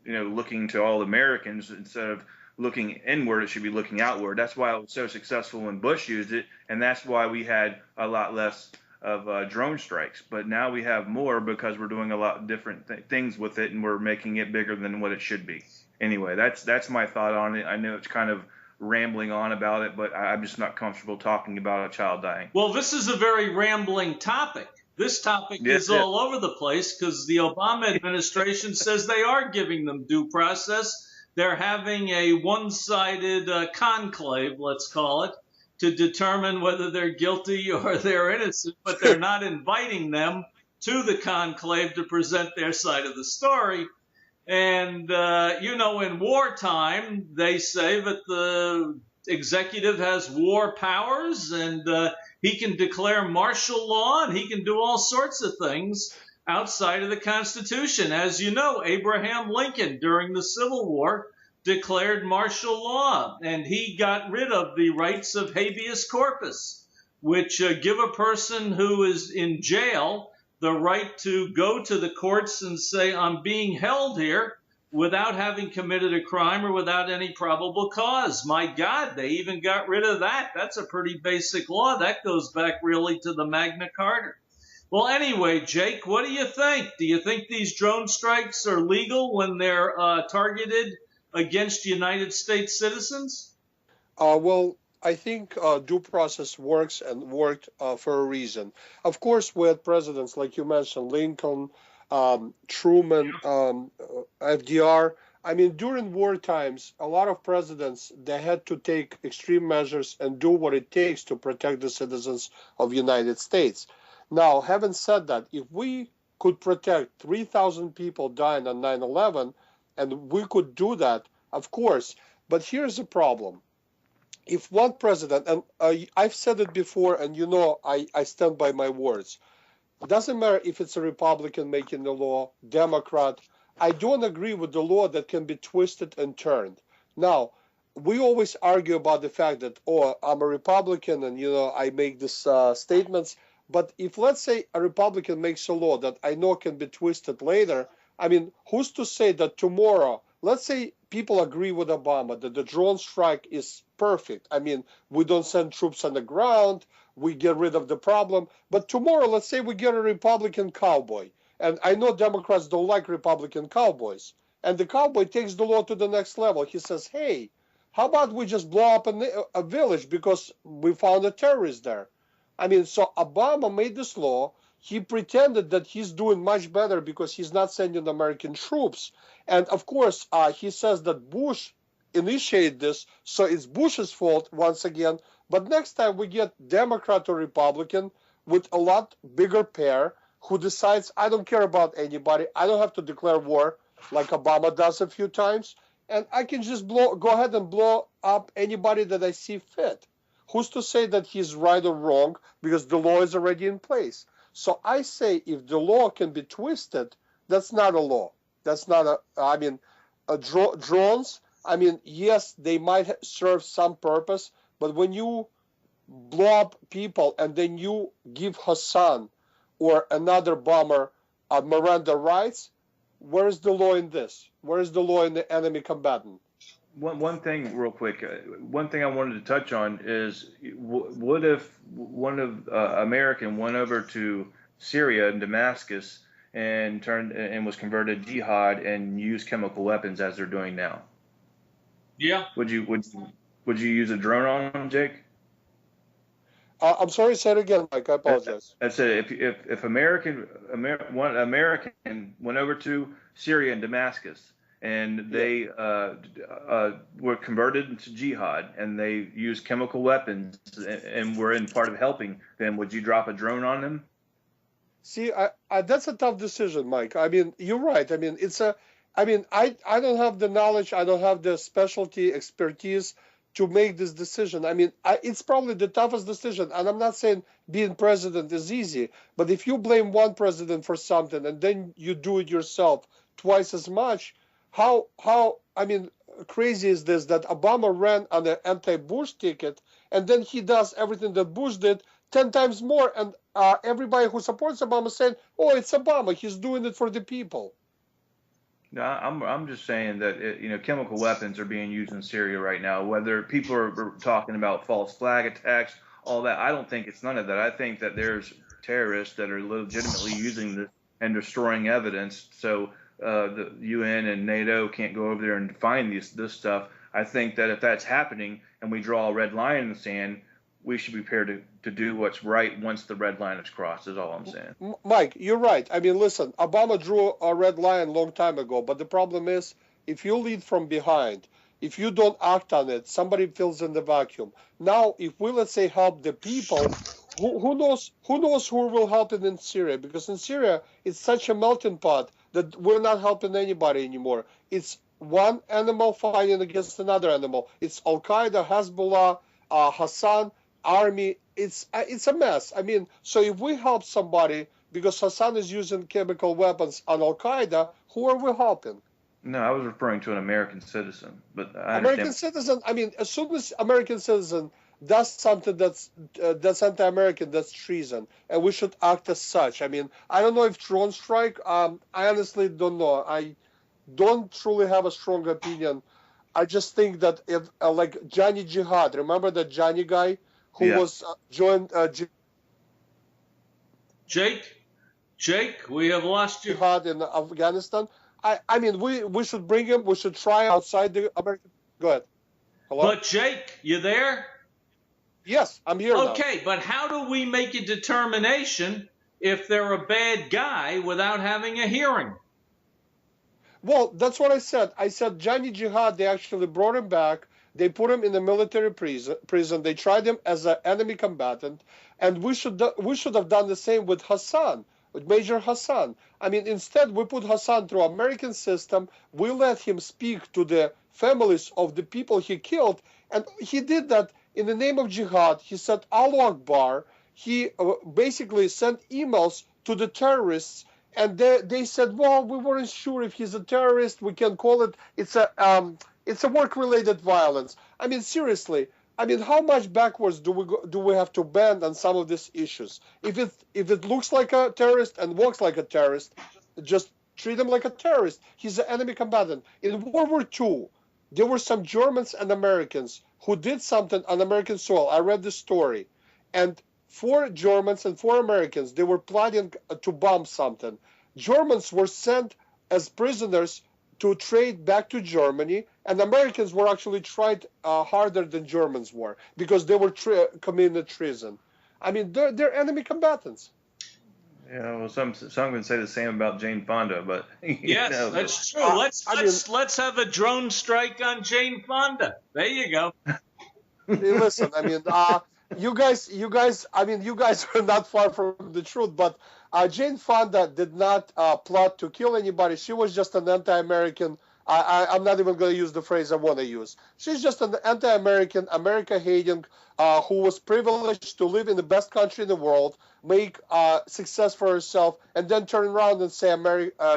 looking to all Americans instead of looking inward. It should be looking outward. That's why it was so successful when Bush used it, and that's why we had a lot less of drone strikes. But now we have more because we're doing a lot of different things with it, and we're making it bigger than what it should be. Anyway, that's my thought on it. I know it's kind of rambling on about it, but I'm just not comfortable talking about a child dying.
Well, this is a very rambling topic. This topic is all over the place because the Obama administration says they are giving them due process. They're having a one-sided conclave, let's call it, to determine whether they're guilty or they're innocent, but they're not inviting them to the conclave to present their side of the story. And, in wartime, they say that the executive has war powers, and he can declare martial law, and he can do all sorts of things outside of the Constitution. As you know, Abraham Lincoln, during the Civil War, declared martial law, and he got rid of the rights of habeas corpus, which give a person who is in jail the right to go to the courts and say, I'm being held here without having committed a crime or without any probable cause. My God, they even got rid of that. That's a pretty basic law. That goes back really to the Magna Carta. Well, anyway, Jake, what do you think? Do you think these drone strikes are legal when they're targeted against United States citizens?
Well, I think due process works and worked for a reason. Of course, we had presidents, like you mentioned, Lincoln, Truman, FDR. I mean, during war times, a lot of presidents, they had to take extreme measures and do what it takes to protect the citizens of the United States. Now, having said that, if we could protect 3,000 people dying on 9/11, and we could do that, of course, but here's the problem. If one president, and I've said it before, and I stand by my words, it doesn't matter if it's a Republican making the law, Democrat. I don't agree with the law that can be twisted and turned. Now, we always argue about the fact that, I'm a Republican and, I make these statements. But if, let's say, a Republican makes a law that I know can be twisted later, I mean, who's to say that tomorrow, let's say people agree with Obama that the drone strike is perfect. I mean, we don't send troops on the ground, we get rid of the problem. But tomorrow, let's say we get a Republican cowboy. And I know Democrats don't like Republican cowboys. And the cowboy takes the law to the next level. He says, hey, how about we just blow up a village because we found a terrorist there? I mean, so Obama made this law. He pretended that he's doing much better because he's not sending American troops. And of course, he says that Bush initiated this, so it's Bush's fault once again. But next time we get Democrat or Republican with a lot bigger pair who decides, I don't care about anybody, I don't have to declare war like Obama does a few times, and I can just go ahead and blow up anybody that I see fit. Who's to say that he's right or wrong, because the law is already in place? So I say if the law can be twisted, that's not a law. That's not drones, yes, they might serve some purpose, but when you blow up people and then you give Hassan or another bomber Miranda rights, where is the law in this? Where is the law in the enemy combatant?
One thing real quick, one thing I wanted to touch on is what if one of American went over to Syria and Damascus and was converted jihad and used chemical weapons as they're doing now?
Yeah.
Would you use a drone on them, Jake?
I'm sorry, say it again, Mike. I apologize.
I said if one American went over to Syria and Damascus and they were converted into jihad and they used chemical weapons and were in part of helping them, would you drop a drone on them?
See, that's a tough decision, Mike. I mean, you're right. I mean, I don't have the knowledge. I don't have the specialty expertise to make this decision. I mean, it's probably the toughest decision, and I'm not saying being president is easy, but if you blame one president for something and then you do it yourself twice as much, how I mean, crazy is this that Obama ran on an anti-Bush ticket, and then he does everything that Bush did 10 times more, and everybody who supports Obama saying, "Oh, it's Obama. He's doing it for the people."
No, I'm just saying that chemical weapons are being used in Syria right now. Whether people are talking about false flag attacks, all that, I don't think it's none of that. I think that there's terrorists that are legitimately using this and destroying evidence. So the UN and NATO can't go over there and find this stuff. I think that if that's happening and we draw a red line in the sand, we should be prepared to do what's right once the red line is crossed, is all I'm saying.
Mike, you're right. I mean, listen, Obama drew a red line a long time ago, but the problem is if you lead from behind, if you don't act on it, somebody fills in the vacuum. Now, if we, let's say, help the people, who knows who will help it in Syria? Because in Syria, it's such a melting pot that we're not helping anybody anymore. It's one animal fighting against another animal. It's Al-Qaeda, Hezbollah, Hassan, army. It's a mess. I mean, so if we help somebody because Hassan is using chemical weapons on Al-Qaeda, who are we helping?
No, I was referring to an American citizen, but I
American citizen. I mean, as soon as American citizen does something that's anti-American, that's treason, and we should act as such. I mean, I don't know if drone strike. I honestly don't know. I don't truly have a strong opinion. I just think that if like Johnny Jihad, remember that Johnny guy who was joined
Jake, we have lost you.
Jihad in Afghanistan. I mean, we should bring him. We should try outside the American. Go ahead. Hello?
But Jake, you there?
Yes, I'm here now.
Okay, but how do we make a determination if they're a bad guy without having a hearing?
Well, that's what I said. I said Johnny Jihad, they actually brought him back. They put him in a military prison. They tried him as an enemy combatant. And we should have done the same with Hassan, with Major Hassan. I mean, instead, we put Hassan through American system. We let him speak to the families of the people he killed. And he did that in the name of jihad. He said Allahu Akbar. He basically sent emails to the terrorists. And they said, well, we weren't sure if he's a terrorist. We can call it, it's a work-related violence. I mean, seriously, I mean, how much backwards do we have to bend on some of these issues? If it looks like a terrorist and walks like a terrorist, just treat him like a terrorist. He's an enemy combatant. In World War II, there were some Germans and Americans who did something on American soil. I read the story. And 4 Germans and 4 Americans, they were plotting to bomb something. Germans were sent as prisoners to trade back to Germany, and Americans were actually tried harder than Germans were because they were committing treason. I mean, they're enemy combatants.
Yeah, well, some can say the same about Jane Fonda, but
yes, that's true. Let's have a drone strike on Jane Fonda. There you go.
Listen, I mean, you guys, I mean, you guys are not far from the truth, but Jane Fonda did not plot to kill anybody. She was just an anti-American. I'm not even going to use the phrase I want to use. She's just an anti-American, America-hating, who was privileged to live in the best country in the world, make success for herself, and then turn around and say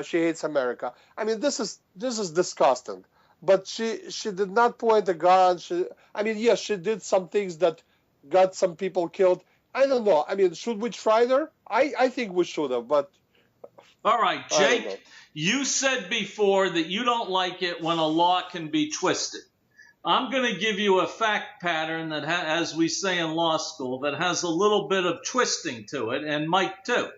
she hates America. I mean, this is disgusting. But she did not point a gun. I mean, yes, she did some things that got some people killed. I don't know. I mean, should we try her? I think we should have, but...
All right, Jake, you said before that you don't like it when a law can be twisted. I'm going to give you a fact pattern that, as we say in law school, that has a little bit of twisting to it, and Mike too.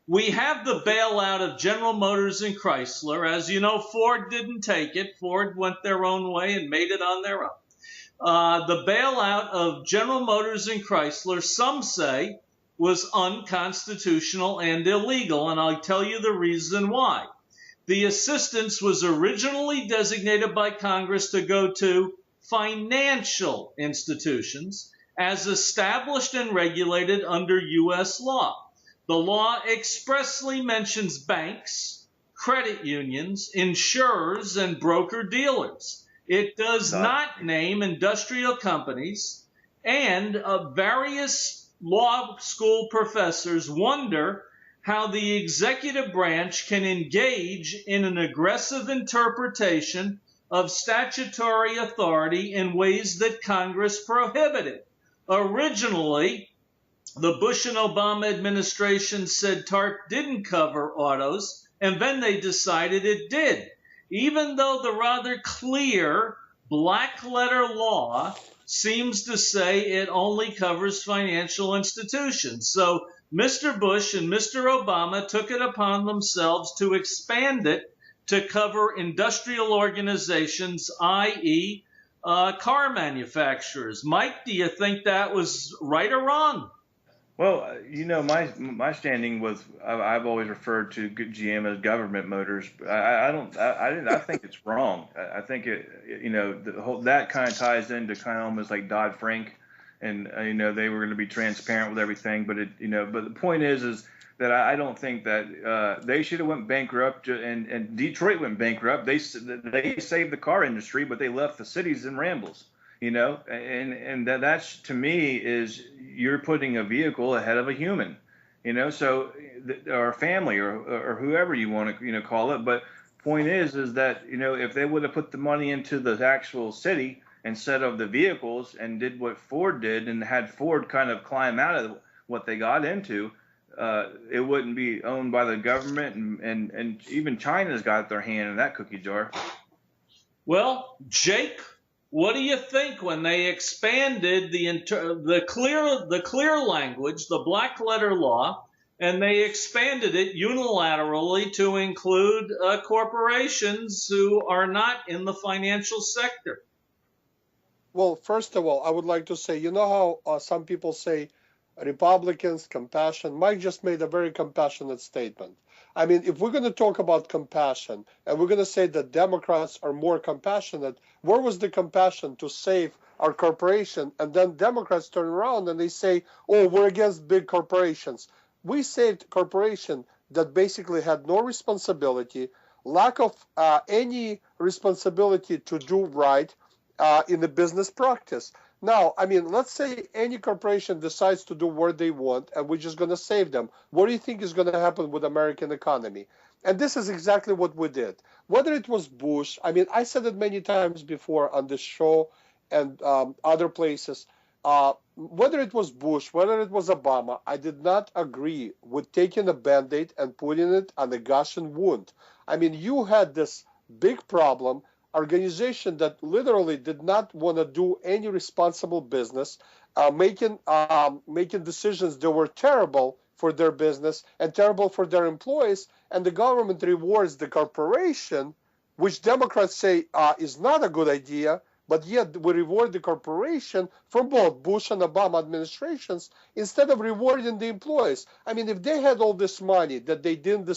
We have the bailout of General Motors and Chrysler. As you know, Ford didn't take it. Ford went their own way and made it on their own. The bailout of General Motors and Chrysler, some say, was unconstitutional and illegal, and I'll tell you the reason why. The assistance was originally designated by Congress to go to financial institutions as established and regulated under U.S. law. The law expressly mentions banks, credit unions, insurers, and broker-dealers. It does not name industrial companies, and various law school professors wonder how the executive branch can engage in an aggressive interpretation of statutory authority in ways that Congress prohibited. Originally, the Bush and Obama administration said TARP didn't cover autos, and then they decided it did, even though the rather clear black letter law seems to say it only covers financial institutions. So Mr. Bush and Mr. Obama took it upon themselves to expand it to cover industrial organizations, i.e., car manufacturers. Mike, do you think that was right or wrong?
Well, my standing with I've always referred to GM as government motors. I think it's wrong. I think that kind of ties into kind of almost like Dodd-Frank, and they were going to be transparent with everything. But but the point is that I don't think that they should have went bankrupt, and Detroit went bankrupt. They saved the car industry, but they left the cities in rambles. And that's to me is you're putting a vehicle ahead of a human, so or a family or whoever you want to call it. But point is that if they would have put the money into the actual city instead of the vehicles and did what Ford did and had Ford kind of climb out of what they got into, it wouldn't be owned by the government, and even China's got their hand in that cookie jar.
Well, Jake, what do you think when they expanded the clear language, the black letter law, and they expanded it unilaterally to include corporations who are not in the financial sector?
Well, first of all, I would like to say, how some people say Republicans, compassion. Mike just made a very compassionate statement. I mean, if we're going to talk about compassion and we're going to say that Democrats are more compassionate, where was the compassion to save our corporation? And then Democrats turn around and they say, oh, we're against big corporations. We saved corporation that basically had no responsibility, lack of any responsibility to do right in the business practice. Now, I mean, let's say any corporation decides to do what they want and we're just going to save them. What do you think is going to happen with the American economy? And this is exactly what we did. Whether it was Bush, I mean, I said it many times before on this show and other places, whether it was Bush, whether it was Obama, I did not agree with taking a Band-Aid and putting it on a gushing wound. I mean, you had this big problem, organization that literally did not want to do any responsible business, making decisions that were terrible for their business and terrible for their employees, and the government rewards the corporation, which Democrats say is not a good idea, but yet we reward the corporation from both Bush and Obama administrations instead of rewarding the employees. I mean, if they had all this money that they didn't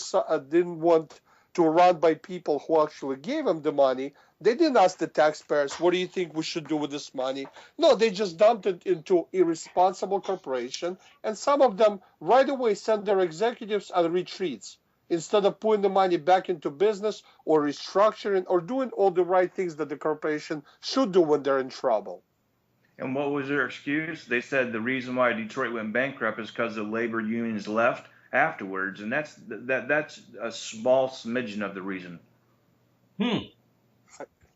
want to run by people who actually gave them the money, they didn't ask the taxpayers, what do you think we should do with this money? No, they just dumped it into irresponsible corporation, and some of them right away sent their executives on retreats instead of putting the money back into business or restructuring or doing all the right things that the corporation should do when they're in trouble.
And what was their excuse? They said the reason why Detroit went bankrupt is because the labor unions left afterwards, and that's a small smidgen of the reason.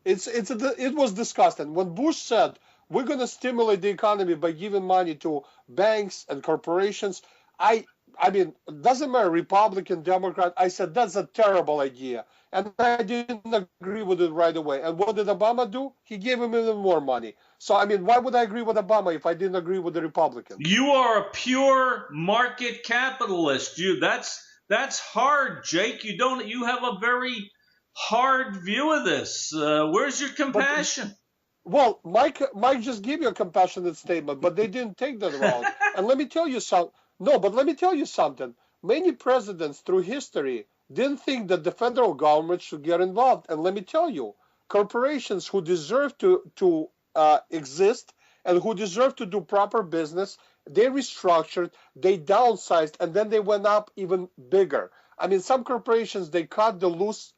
It was discussed, and when Bush said we're going to stimulate the economy by giving money to banks and corporations, I mean, it doesn't matter, Republican, Democrat, I said that's a terrible idea, and I didn't agree with it right away. And what did Obama do? He gave him even more money. So, I mean, why would I agree with Obama if I didn't agree with the Republicans?
You are a pure market capitalist. That's hard, Jake. You have a very hard view of this. Where's your compassion?
Well, Mike just gave you a compassionate statement, but they didn't take that route. And let me tell you something. No, but let me tell you something. Many presidents through history didn't think that the federal government should get involved. And let me tell you, corporations who deserve to exist and who deserve to do proper business, they restructured, they downsized, and then they went up even bigger. I mean, some corporations, they cut the loose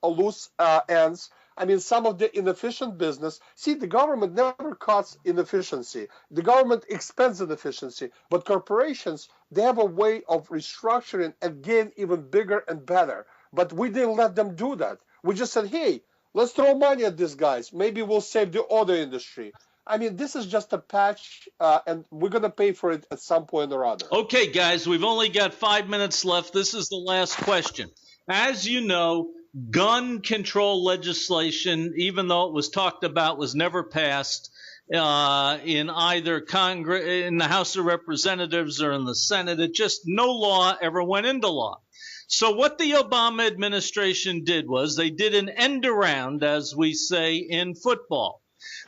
ends I mean, some of the inefficient business. See, the government never cuts inefficiency. The government expands inefficiency. But corporations, they have a way of restructuring and getting even bigger and better. But we didn't let them do that. We just said, hey, let's throw money at these guys. Maybe we'll save the auto industry. I mean, this is just a patch, and we're going to pay for it at some point or other.
Okay, guys, we've only got 5 minutes left. This is the last question. As you know, gun control legislation, even though it was talked about, was never passed in either Congress, in the House of Representatives or in the Senate. It just, no law ever went into law. So what the Obama administration did was they did an end around, as we say in football.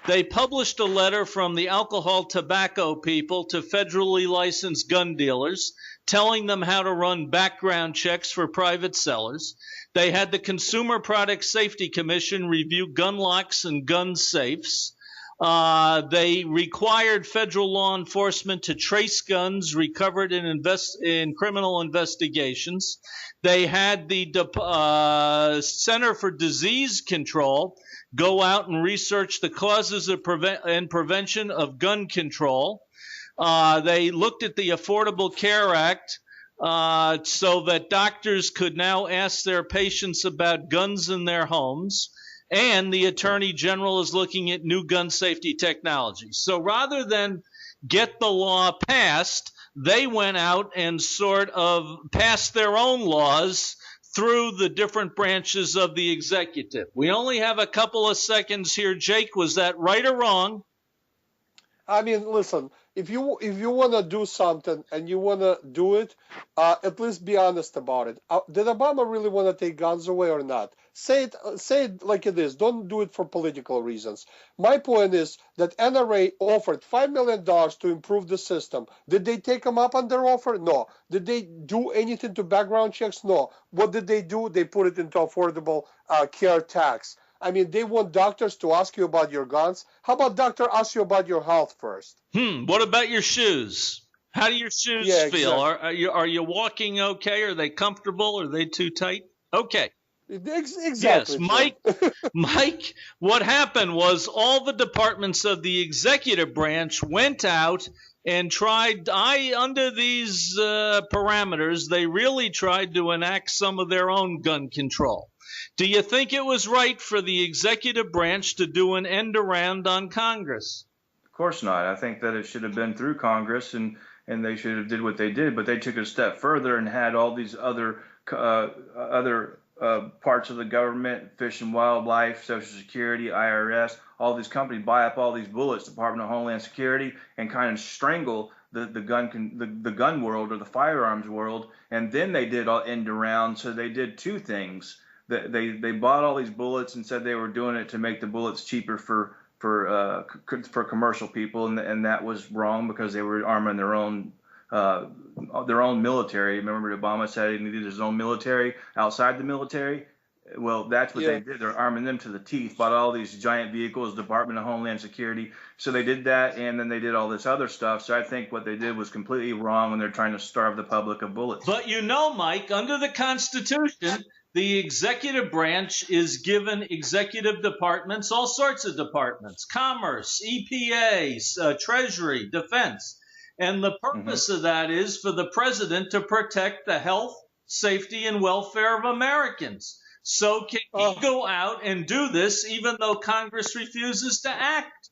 They published a letter from the alcohol tobacco people to federally licensed gun dealers, telling them how to run background checks for private sellers. They had the Consumer Product Safety Commission review gun locks and gun safes. They required federal law enforcement to trace guns recovered in criminal investigations. They had the Center for Disease Control go out and research the causes of and prevention of gun control. They looked at the Affordable Care Act so that doctors could now ask their patients about guns in their homes. And the Attorney General is looking at new gun safety technology. So rather than get the law passed, they went out and sort of passed their own laws through the different branches of the executive. We only have a couple of seconds here. Jake, was that right or wrong?
I mean, listen, if you want to do something and you want to do it, at least be honest about it. Did Obama really want to take guns away or not? Say it like it is. Don't do it for political reasons. My point is that NRA offered $5 million to improve the system. Did they take them up on their offer? No. Did they do anything to background checks? No. What did they do? They put it into affordable care tax. I mean, they want doctors to ask you about your guns. How about doctor ask you about your health first?
What about your shoes? How do your shoes feel?
Exactly.
Are you walking okay? Are they comfortable? Are they too tight? Okay.
Exactly.
Yes, Mike, what happened was all the departments of the executive branch went out and tried, under these parameters, they really tried to enact some of their own gun control. Do you think it was right for the executive branch to do an end around on Congress?
Of course not. I think that it should have been through Congress, and they should have did what they did, but they took it a step further and had all these other parts of the government, Fish and Wildlife, Social Security, IRS, all these companies buy up all these bullets, Department of Homeland Security, and kind of strangle the gun world or the firearms world. And then they did all end around. So they did two things. They bought all these bullets and said they were doing it to make the bullets cheaper for commercial people, and that was wrong because they were arming their own military. Remember, Obama said he needed his own military outside the military. Well, that's what they did. They're arming them to the teeth. Bought all these giant vehicles, Department of Homeland Security. So they did that, and then they did all this other stuff. So I think what they did was completely wrong when they're trying to starve the public of bullets.
But you know, Mike, under the Constitution, the executive branch is given executive departments, all sorts of departments, Commerce, EPA, Treasury, Defense. And the purpose of that is for the president to protect the health, safety, and welfare of Americans. So can he go out and do this even though Congress refuses to act?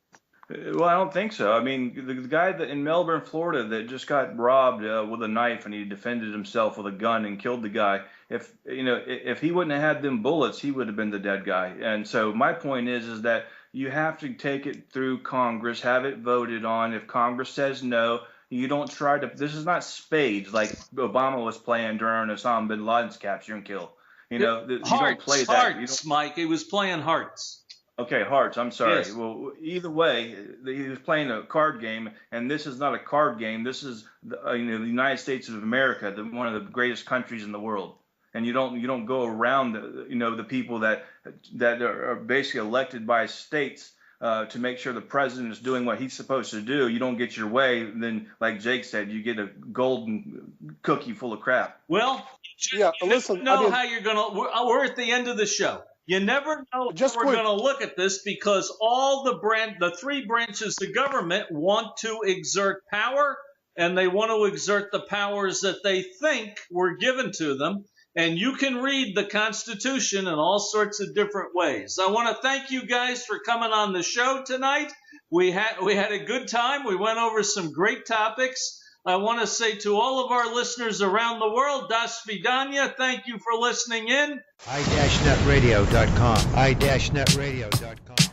Well, I don't think so. I mean, the guy in Melbourne, Florida, that just got robbed with a knife and he defended himself with a gun and killed the guy. If he wouldn't have had them bullets, he would have been the dead guy. And so my point is that you have to take it through Congress, have it voted on. If Congress says no, you don't try to. This is not spades like Obama was playing during Osama bin Laden's capture and kill. You don't play that.
Hearts, Mike. He was playing hearts.
Okay, hearts. I'm sorry.
Yes.
Well, either way, he was playing a card game, and this is not a card game. This is the United States of America, one of the greatest countries in the world. And you don't go around the people that are basically elected by states to make sure the president is doing what he's supposed to do. You don't get your way, then like Jake said, you get a golden cookie full of crap.
Well,
listen.
How you're gonna. We're at the end of the show. You never know how we're going to look at this, because all the three branches of government want to exert power, and they want to exert the powers that they think were given to them. And you can read the Constitution in all sorts of different ways. I want to thank you guys for coming on the show tonight. We had a good time. We went over some great topics. I want to say to all of our listeners around the world, Das Vidanya. Thank you for listening in.
i-netradio.com. i-netradio.com.